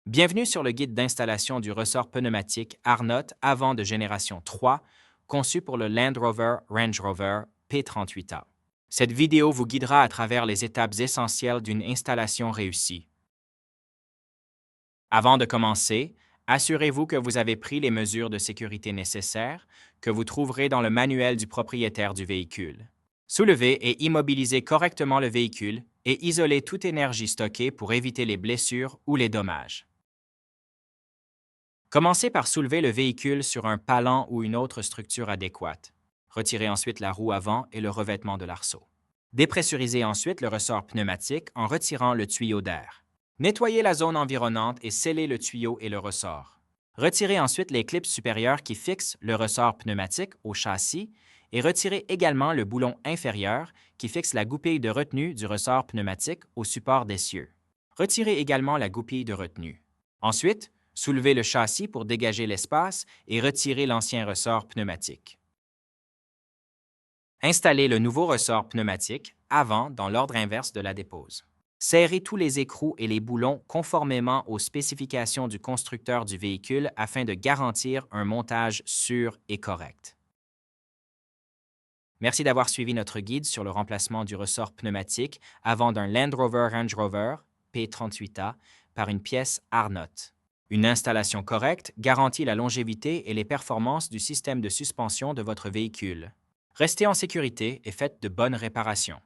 Bienvenue sur le guide d'installation du ressort pneumatique Arnott avant de génération 3, conçu pour le Land Rover Range Rover P38A. Cette vidéo vous guidera à travers les étapes essentielles d'une installation réussie. Avant de commencer, assurez-vous que vous avez pris les mesures de sécurité nécessaires que vous trouverez dans le manuel du propriétaire du véhicule. Soulevez et immobilisez correctement le véhicule et isolez toute énergie stockée pour éviter les blessures ou les dommages. Commencez par soulever le véhicule sur un palan ou une autre structure adéquate. Retirez ensuite la roue avant et le revêtement de l'arceau. Dépressurisez ensuite le ressort pneumatique en retirant le tuyau d'air. Nettoyez la zone environnante et scellez le tuyau et le ressort. Retirez ensuite les clips supérieures qui fixent le ressort pneumatique au châssis et retirez également le boulon inférieur qui fixe la goupille de retenue du ressort pneumatique au support d'essieu. Retirez également la goupille de retenue. Ensuite, soulevez le châssis pour dégager l'espace et retirer l'ancien ressort pneumatique. Installez le nouveau ressort pneumatique avant dans l'ordre inverse de la dépose. Serrez tous les écrous et les boulons conformément aux spécifications du constructeur du véhicule afin de garantir un montage sûr et correct. Merci d'avoir suivi notre guide sur le remplacement du ressort pneumatique avant d'un Land Rover Range Rover P38A par une pièce Arnott. Une installation correcte garantit la longévité et les performances du système de suspension de votre véhicule. Restez en sécurité et faites de bonnes réparations.